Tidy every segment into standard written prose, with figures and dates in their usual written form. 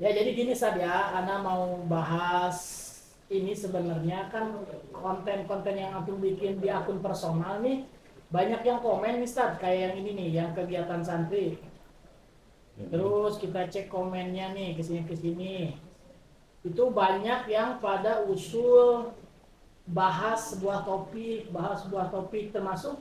Ya jadi gini Sad ya, Ana mau bahas ini sebenarnya kan konten-konten yang aku bikin di akun personal nih banyak yang komen nih Sad, kayak yang ini nih, yang kegiatan santri. Terus kita cek komennya nih ke sini. Itu banyak yang pada usul bahas sebuah topik termasuk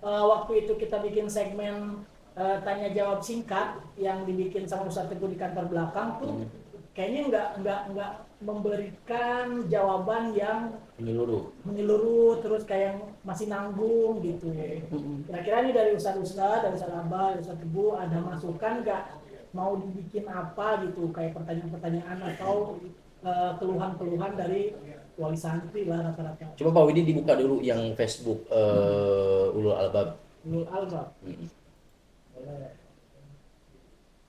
waktu itu kita bikin segmen tanya jawab singkat yang dibikin sama Ustadz Teguh di kantor belakang tuh kayaknya nggak memberikan jawaban yang menyeluruh terus kayak masih nanggung gitu. Kira-kira nih dari Ustadz dari Ustadz Abah, dari Ustadz Teguh ada masukan nggak, mau dibikin apa gitu, kayak pertanyaan-pertanyaan atau keluhan-keluhan dari wali santri lah rata-rata. Coba Pak Widi dibuka dulu yang Facebook Ulul Albab. Ulul Albab.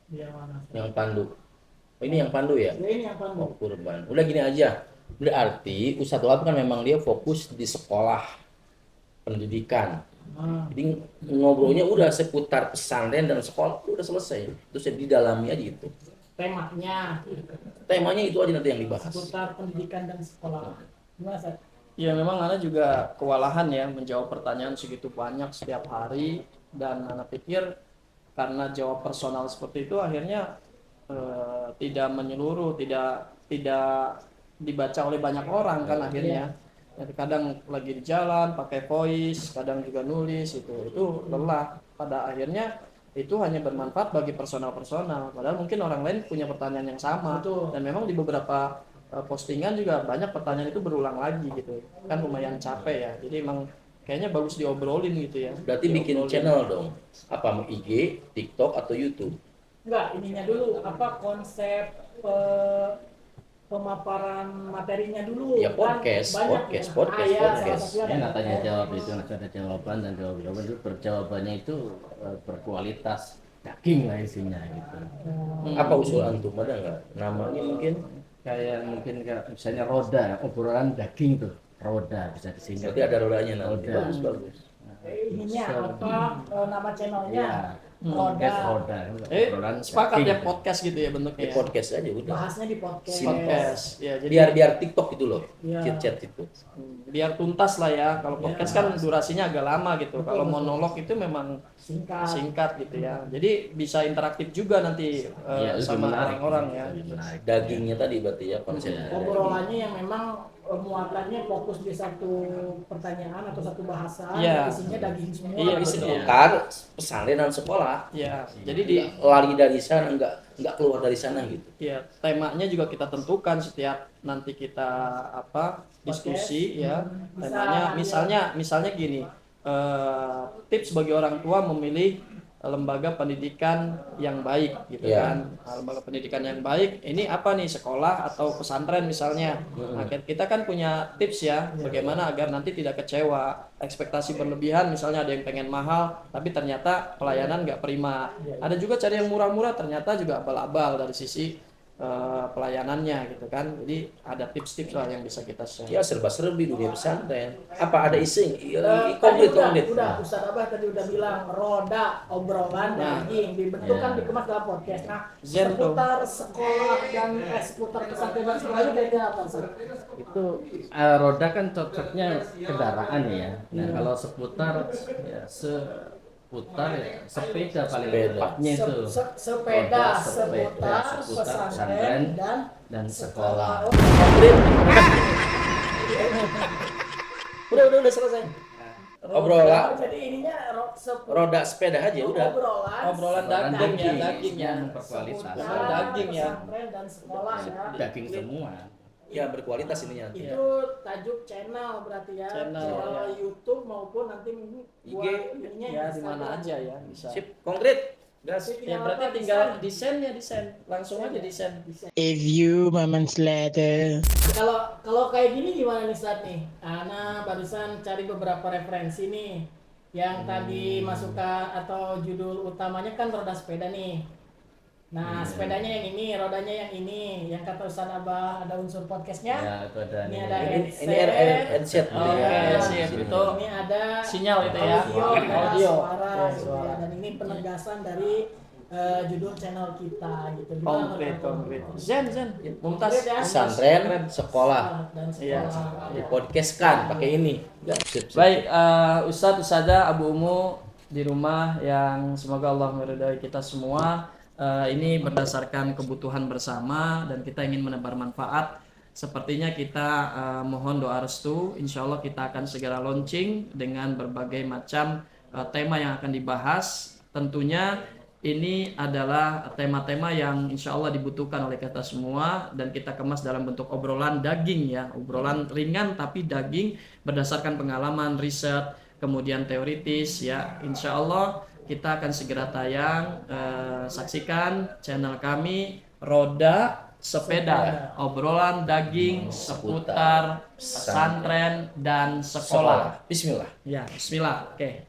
Dia mana? Yang Pandu. Oh, ini yang Pandu ya? Ya, ini yang Pandu. Oh, Kurban. Udah gini aja. Berarti Ustadz Wahab kan memang dia fokus di sekolah pendidikan. Jadi ngobrolnya udah seputar pesantren dan sekolah udah selesai. Terus didalami aja gitu. Temanya itu aja nanti yang dibahas. Seputar pendidikan dan sekolah. Gimana, Sat? Ya memang Ana juga kewalahan ya menjawab pertanyaan segitu banyak setiap hari, dan Ana pikir karena jawab personal seperti itu akhirnya tidak menyeluruh, tidak dibaca oleh banyak orang kan akhirnya. Jadi kadang lagi di jalan pakai voice, kadang juga nulis itu lelah. Pada akhirnya itu hanya bermanfaat bagi personal-personal. Padahal mungkin orang lain punya pertanyaan yang sama. Betul. Dan memang di beberapa postingan juga banyak pertanyaan itu berulang lagi gitu. Kan lumayan capek ya. Jadi emang kayaknya bagus diobrolin gitu ya. Berarti bikin channel dong. Apa mau IG, TikTok atau YouTube? Enggak, ininya dulu apa konsep pemaparan materinya dulu. Ya podcast. Ya nggak tanya jawab itu, nggak ada jawaban dan jawaban itu jawabannya itu berkualitas daging lah isinya gitu. Apa usul antum, ada nggak namanya mungkin? Kayak mungkin misalnya roda, obrolan daging tuh roda bisa disingkat. Berarti ada rodanya nanti. Roda. Bagus. Ininya apa nama channelnya? Roda. Sepakat ya podcast gitu ya bentuknya. Ya, podcast aja udah. Bahasnya di podcast. Podcast. Ya, jadi Biar TikTok itu loh. Ya. Chit-chat itu. biar tuntas lah ya. Kalau podcast kan durasinya agak lama gitu. Kalau monolog itu memang singkat gitu ya. Jadi bisa interaktif juga nanti sama orang-orang ya. Dagingnya tadi berarti ya konsepnya. Obrolannya yang memang muatannya fokus di satu pertanyaan atau satu bahasa, isinya daging semua. Iya, Tapi betul. seputar pesantren dan sekolah. Ya, jadi di lari dari sana nggak keluar dari sana gitu. ya temanya juga kita tentukan setiap nanti kita diskusi ya. Temanya misalnya gini, tips bagi orang tua memilih lembaga pendidikan yang baik gitu kan. Lembaga pendidikan yang baik ini apa nih, sekolah atau pesantren misalnya. Nah, kita kan punya tips ya bagaimana agar nanti tidak kecewa, ekspektasi berlebihan, misalnya ada yang pengen mahal tapi ternyata pelayanan nggak prima. Ada juga cari yang murah-murah ternyata juga abal-abal dari sisi pelayanannya gitu kan. Jadi ada tips-tips lah yang bisa kita share. Ya serba-serbi dunia pesantren. Apa ada iseng? Komplit. Udah, Ustaz Abah tadi udah bilang roda obrolan daging dibentuk kan dikemas dalam podcast. Nah, seputar sekolah dan seputar pesantren dan sekolah itu kayak apa, Ustaz? Itu roda kan cocoknya kendaraan ya. Nah kalau seputar ya seputar ya sepeda paling tepatnya itu. Sepeda seputar pesantren dan sekolah. Udah selesai. Obrolan. Jadi ininya roda sepeda aja udah. Obrolan daging ya. Berkualitas. Daging ya. Pesantren dan sekolah ya. Daging semua. Ya berkualitas ininya. Itu tajuk channel berarti ya. Channel YouTube maupun nanti IG ya di mana aja ya bisa. Sip, konkret. Gas. Ya berarti tinggal desain, langsung aja desain. A few moments later. Kalau kayak gini gimana nih Ustaz nih? Ana barusan cari beberapa referensi nih. Yang tadi masukan atau judul utamanya kan roda sepeda nih. Nah, sepedanya yang ini, rodanya yang ini. Yang kata Ustaz Abah ada unsur podcastnya. Ya, itu ada. Ini ada Ini headset. Sip. Itu ini ada sinyal itu ya. audio. Audio. Suara gitu ya. Dan ini penegasan dari judul channel kita gitu. Gimana Konkret, menurut konkret. kamu? Zen, Mumtaz. Konkret ya. Pesantren, Keren. sekolah, Dan Iya. sekolah. di podcast kan pakai ini. Sip, sip. Baik, Ustadz, Ustazah, Abu Umu di rumah yang semoga Allah meridai kita semua. Ini berdasarkan kebutuhan bersama dan kita ingin menebar manfaat. Sepertinya kita mohon doa restu. Insya Allah kita akan segera launching dengan berbagai macam tema yang akan dibahas. Tentunya ini adalah tema-tema yang insya Allah dibutuhkan oleh kita semua dan kita kemas dalam bentuk obrolan daging ya, obrolan ringan tapi daging berdasarkan pengalaman, riset, kemudian teoritis ya. Insya Allah kita akan segera tayang. Saksikan channel kami Roda Sepeda, obrolan daging seputar pesantren dan sekolah. Bismillah. Ya, bismillah. Oke.